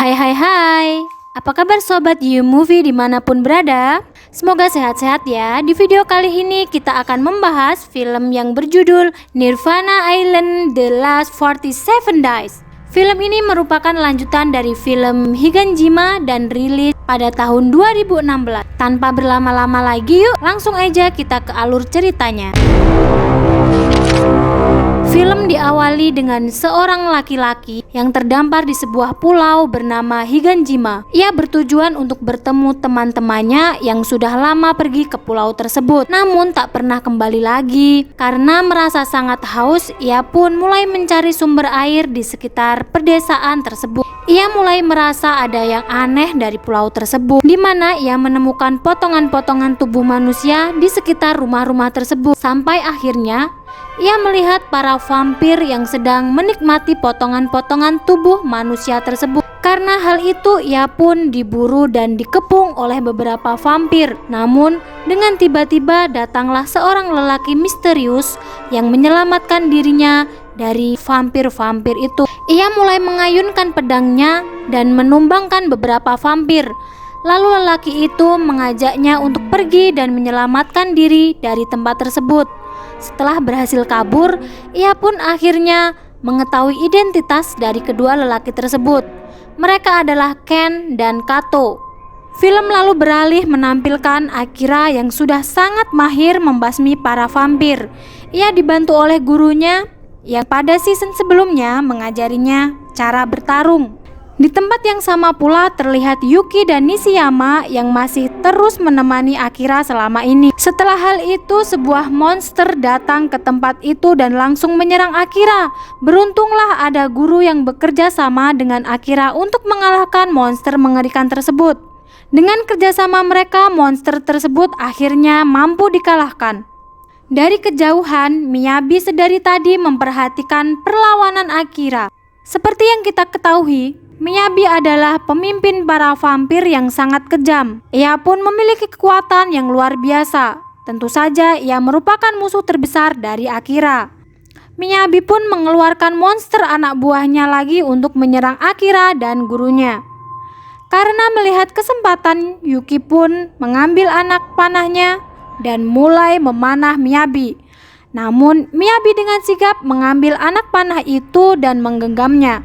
Hai, apa kabar sobat You Movie dimanapun berada? Semoga sehat-sehat ya. Di video kali ini kita akan membahas film yang berjudul Nirvana Island The Last 47 Days. Film ini merupakan lanjutan dari film Higanshima dan rilis pada tahun 2016. Tanpa berlama-lama lagi, yuk langsung aja kita ke alur ceritanya. Film diawali dengan seorang laki-laki yang terdampar di sebuah pulau bernama Higanshima. Ia bertujuan untuk bertemu teman-temannya yang sudah lama pergi ke pulau tersebut, namun tak pernah kembali lagi. Karena merasa sangat haus, ia pun mulai mencari sumber air di sekitar pedesaan tersebut. Ia mulai merasa ada yang aneh dari pulau tersebut, di mana ia menemukan potongan-potongan tubuh manusia di sekitar rumah-rumah tersebut. Sampai akhirnya ia melihat para vampir yang sedang menikmati potongan-potongan tubuh manusia tersebut. Karena hal itu, ia pun diburu dan dikepung oleh beberapa vampir. Namun, dengan tiba-tiba datanglah seorang lelaki misterius yang menyelamatkan dirinya dari vampir-vampir itu. Ia mulai mengayunkan pedangnya dan menumbangkan beberapa vampir. Lalu lelaki itu mengajaknya untuk pergi dan menyelamatkan diri dari tempat tersebut. Setelah berhasil kabur, ia pun akhirnya mengetahui identitas dari kedua lelaki tersebut. Mereka adalah Ken dan Kato. Film lalu beralih menampilkan Akira yang sudah sangat mahir membasmi para vampir. Ia dibantu oleh gurunya yang pada season sebelumnya mengajarinya cara bertarung. Di tempat yang sama pula terlihat Yuki dan Nishiyama yang masih terus menemani Akira selama ini. Setelah hal itu, sebuah monster datang ke tempat itu dan langsung menyerang Akira. Beruntunglah ada guru yang bekerja sama dengan Akira untuk mengalahkan monster mengerikan tersebut. Dengan kerjasama mereka, monster tersebut akhirnya mampu dikalahkan. Dari kejauhan, Miyabi sedari tadi memperhatikan perlawanan Akira. Seperti yang kita ketahui, Miyabi adalah pemimpin para vampir yang sangat kejam. Ia pun memiliki kekuatan yang luar biasa. Tentu saja ia merupakan musuh terbesar dari Akira. Miyabi pun mengeluarkan monster anak buahnya lagi untuk menyerang Akira dan gurunya. Karena melihat kesempatan, Yuki pun mengambil anak panahnya dan mulai memanah Miyabi. Namun Miyabi dengan sigap mengambil anak panah itu dan menggenggamnya.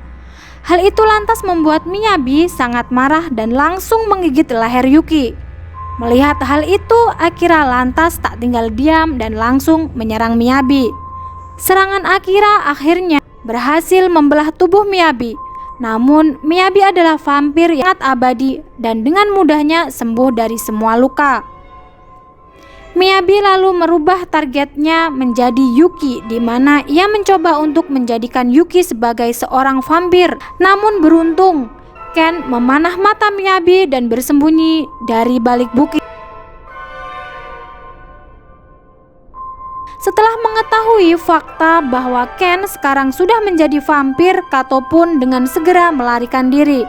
Hal itu lantas membuat Miyabi sangat marah dan langsung menggigit leher Yuki. Melihat hal itu, Akira lantas tak tinggal diam dan langsung menyerang Miyabi. Serangan Akira akhirnya berhasil membelah tubuh Miyabi. Namun Miyabi adalah vampir yang sangat abadi dan dengan mudahnya sembuh dari semua luka. Miyabi lalu merubah targetnya menjadi Yuki, di mana ia mencoba untuk menjadikan Yuki sebagai seorang vampir. Namun beruntung, Ken memanah mata Miyabi dan bersembunyi dari balik bukit. Setelah mengetahui fakta bahwa Ken sekarang sudah menjadi vampir, Kato pun dengan segera melarikan diri.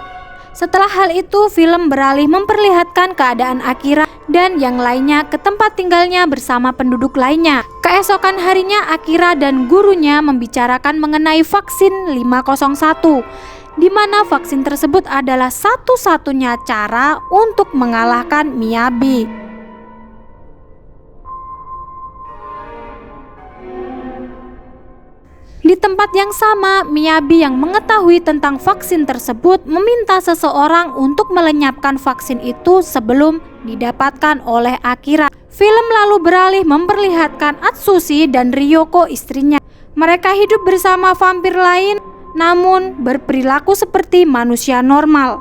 Setelah hal itu, film beralih memperlihatkan keadaan Akira dan yang lainnya ke tempat tinggalnya bersama penduduk lainnya. Keesokan harinya, Akira dan gurunya membicarakan mengenai vaksin 501, di mana vaksin tersebut adalah satu-satunya cara untuk mengalahkan Miyabi. Di tempat yang sama, Miyabi yang mengetahui tentang vaksin tersebut meminta seseorang untuk melenyapkan vaksin itu sebelum didapatkan oleh Akira. Film lalu beralih memperlihatkan Atsushi dan Ryoko istrinya. Mereka hidup bersama vampir lain namun berperilaku seperti manusia normal.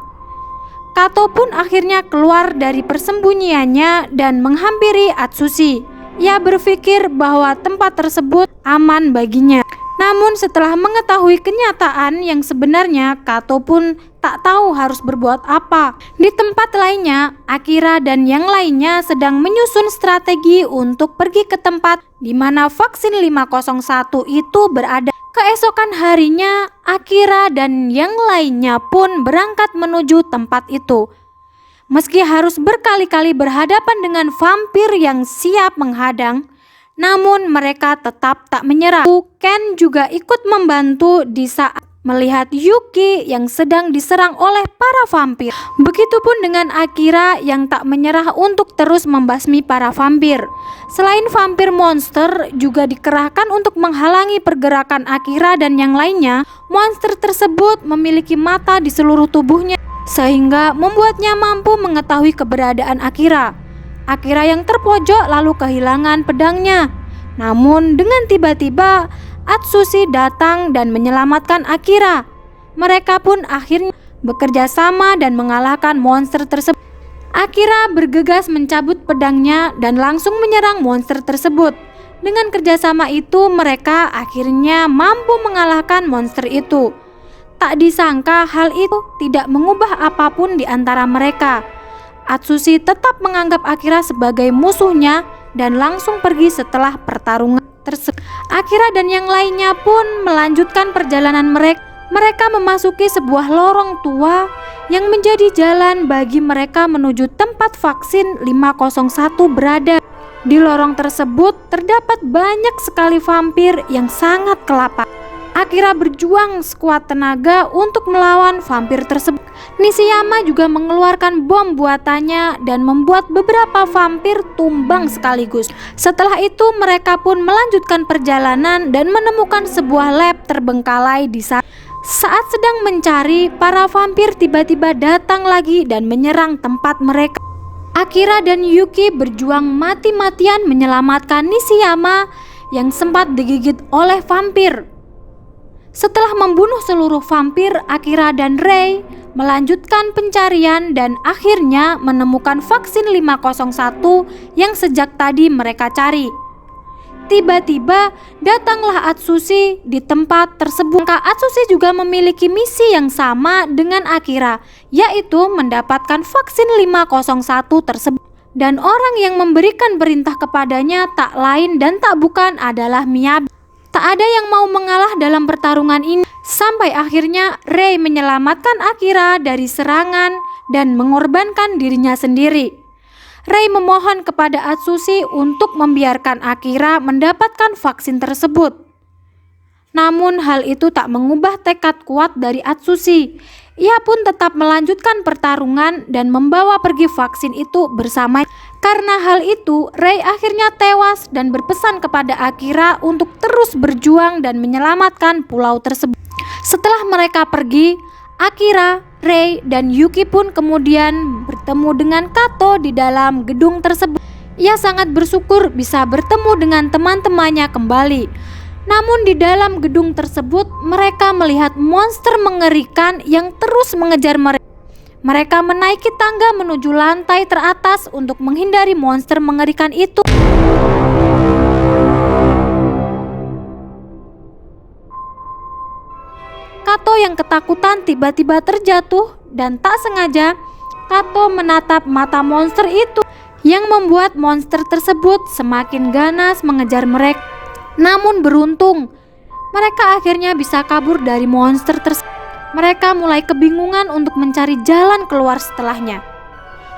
Kato pun akhirnya keluar dari persembunyiannya dan menghampiri Atsushi. Ia berpikir bahwa tempat tersebut aman baginya. Namun setelah mengetahui kenyataan yang sebenarnya, Kato pun tak tahu harus berbuat apa. Di tempat lainnya, Akira dan yang lainnya sedang menyusun strategi untuk pergi ke tempat di mana vaksin 501 itu berada. Keesokan harinya, Akira dan yang lainnya pun berangkat menuju tempat itu. Meski harus berkali-kali berhadapan dengan vampir yang siap menghadang, namun mereka tetap tak menyerah. Ken juga ikut membantu di saat melihat Yuki yang sedang diserang oleh para vampir. Begitupun dengan Akira yang tak menyerah untuk terus membasmi para vampir. Selain vampir monster juga dikerahkan untuk menghalangi pergerakan Akira dan yang lainnya. Monster tersebut memiliki mata di seluruh tubuhnya sehingga membuatnya mampu mengetahui keberadaan Akira. Akira yang terpojok lalu kehilangan pedangnya. Namun dengan tiba-tiba Atsushi datang dan menyelamatkan Akira. Mereka pun akhirnya bekerja sama dan mengalahkan monster tersebut. Akira bergegas mencabut pedangnya dan langsung menyerang monster tersebut. Dengan kerjasama itu mereka akhirnya mampu mengalahkan monster itu. Tak disangka hal itu tidak mengubah apapun di antara mereka. Atsushi tetap menganggap Akira sebagai musuhnya dan langsung pergi setelah pertarungan tersebut. Akira dan yang lainnya pun melanjutkan perjalanan mereka. Mereka memasuki sebuah lorong tua yang menjadi jalan bagi mereka menuju tempat vaksin 501 berada. Di lorong tersebut terdapat banyak sekali vampir yang sangat kelaparan. Akira berjuang sekuat tenaga untuk melawan vampir tersebut. Nishiyama juga mengeluarkan bom buatannya dan membuat beberapa vampir tumbang sekaligus. Setelah itu mereka pun melanjutkan perjalanan dan menemukan sebuah lab terbengkalai di sana. Saat sedang mencari, para vampir tiba-tiba datang lagi dan menyerang tempat mereka. Akira dan Yuki berjuang mati-matian menyelamatkan Nishiyama yang sempat digigit oleh vampir. Setelah membunuh seluruh vampir, Akira dan Rei melanjutkan pencarian dan akhirnya menemukan vaksin 501 yang sejak tadi mereka cari. Tiba-tiba datanglah Atsushi di tempat tersebut. Atsushi juga memiliki misi yang sama dengan Akira, yaitu mendapatkan vaksin 501 tersebut. Dan orang yang memberikan perintah kepadanya tak lain dan tak bukan adalah Miyabi. Tak ada yang mau mengalah dalam pertarungan ini. Sampai akhirnya Rei menyelamatkan Akira dari serangan dan mengorbankan dirinya sendiri. Rei memohon kepada Atsushi untuk membiarkan Akira mendapatkan vaksin tersebut. Namun hal itu tak mengubah tekad kuat dari Atsushi. Ia pun tetap melanjutkan pertarungan dan membawa pergi vaksin itu bersama. Karena hal itu, Rei akhirnya tewas dan berpesan kepada Akira untuk terus berjuang dan menyelamatkan pulau tersebut. Setelah mereka pergi, Akira, Rei, dan Yuki pun kemudian bertemu dengan Kato di dalam gedung tersebut. Ia sangat bersyukur bisa bertemu dengan teman-temannya kembali. Namun di dalam gedung tersebut mereka melihat monster mengerikan yang terus mengejar mereka. Mereka menaiki tangga menuju lantai teratas untuk menghindari monster mengerikan itu. Kato yang ketakutan tiba-tiba terjatuh dan tak sengaja Kato menatap mata monster itu yang membuat monster tersebut semakin ganas mengejar mereka. Namun beruntung, mereka akhirnya bisa kabur dari monster tersebut. Mereka mulai kebingungan untuk mencari jalan keluar setelahnya.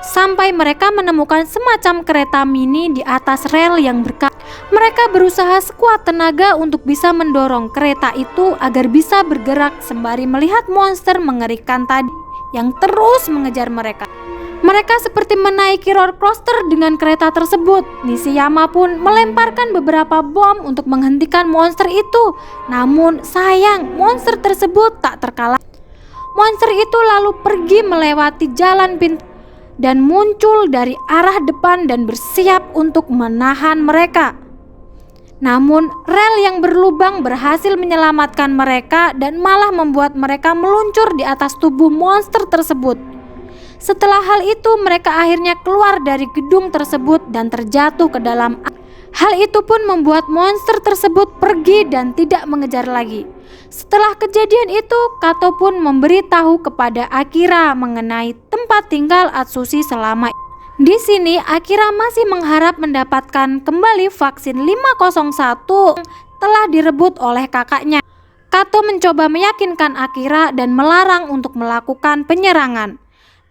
Sampai mereka menemukan semacam kereta mini di atas rel yang berkaca. Mereka berusaha sekuat tenaga untuk bisa mendorong kereta itu agar bisa bergerak sembari melihat monster mengerikan tadi yang terus mengejar mereka. Mereka seperti menaiki roller coaster dengan kereta tersebut. Nishiyama pun melemparkan beberapa bom untuk menghentikan monster itu. Namun sayang, monster tersebut tak terkalahkan. Monster itu lalu pergi melewati jalan pintu dan muncul dari arah depan dan bersiap untuk menahan mereka. Namun rel yang berlubang berhasil menyelamatkan mereka dan malah membuat mereka meluncur di atas tubuh monster tersebut. Setelah hal itu mereka akhirnya keluar dari gedung tersebut dan terjatuh ke dalam air. Hal itu pun membuat monster tersebut pergi dan tidak mengejar lagi. Setelah kejadian itu, Kato pun memberitahu kepada Akira mengenai tempat tinggal Atsushi selama ini. Di sini Akira masih mengharap mendapatkan kembali vaksin 501 yang telah direbut oleh kakaknya. Kato mencoba meyakinkan Akira dan melarang untuk melakukan penyerangan.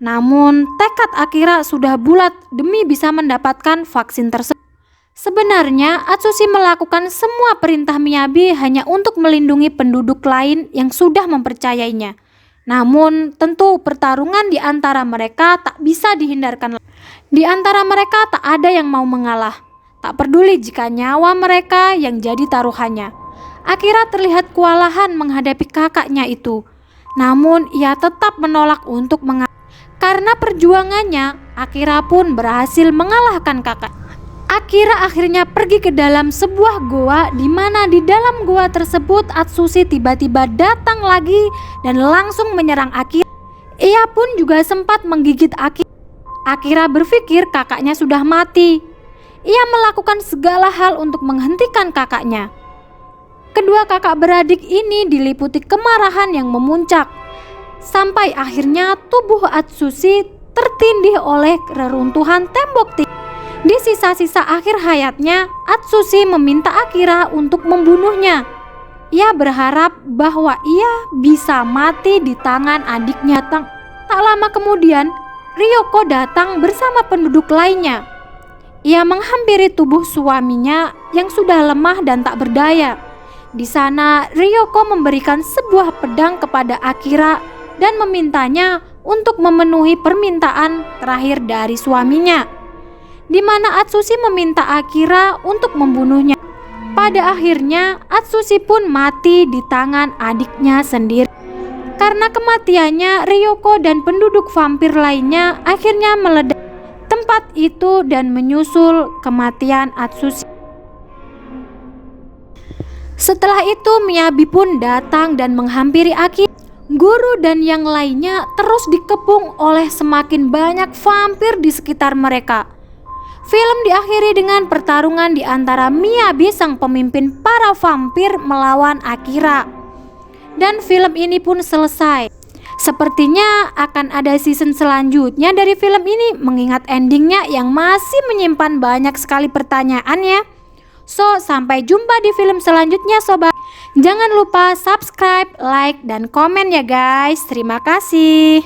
Namun tekad Akira sudah bulat demi bisa mendapatkan vaksin tersebut. Sebenarnya Atsushi melakukan semua perintah Miyabi hanya untuk melindungi penduduk lain yang sudah mempercayainya. Namun tentu pertarungan di antara mereka tak bisa dihindarkan. Di antara mereka tak ada yang mau mengalah. Tak peduli jika nyawa mereka yang jadi taruhannya. Akira terlihat kewalahan menghadapi kakaknya itu. Namun ia tetap menolak untuk mengalah. Karena perjuangannya, Akira pun berhasil mengalahkan kakak. Akira akhirnya pergi ke dalam sebuah goa, di mana di dalam goa tersebut Atsushi tiba-tiba datang lagi dan langsung menyerang Akira. Ia pun juga sempat menggigit Akira. Akira berpikir kakaknya sudah mati. Ia melakukan segala hal untuk menghentikan kakaknya. Kedua kakak beradik ini diliputi kemarahan yang memuncak. Sampai akhirnya tubuh Atsushi tertindih oleh reruntuhan tembok tinggi. Di sisa-sisa akhir hayatnya, Atsushi meminta Akira untuk membunuhnya. Ia berharap bahwa ia bisa mati di tangan adiknya. Tak lama kemudian, Ryoko datang bersama penduduk lainnya. Ia menghampiri tubuh suaminya yang sudah lemah dan tak berdaya. Di sana, Ryoko memberikan sebuah pedang kepada Akira dan memintanya untuk memenuhi permintaan terakhir dari suaminya, di mana Atsushi meminta Akira untuk membunuhnya. Pada akhirnya Atsushi pun mati di tangan adiknya sendiri. Karena kematiannya, Ryoko dan penduduk vampir lainnya akhirnya meledak tempat itu dan menyusul kematian Atsushi. Setelah itu Miyabi pun datang dan menghampiri Akira. Guru dan yang lainnya terus dikepung oleh semakin banyak vampir di sekitar mereka. Film diakhiri dengan pertarungan di antara Miyabi sang pemimpin para vampir melawan Akira. Dan film ini pun selesai. Sepertinya akan ada season selanjutnya dari film ini, mengingat endingnya yang masih menyimpan banyak sekali pertanyaan ya. So, sampai jumpa di film selanjutnya sobat. Jangan lupa subscribe, like, dan komen ya guys. Terima kasih.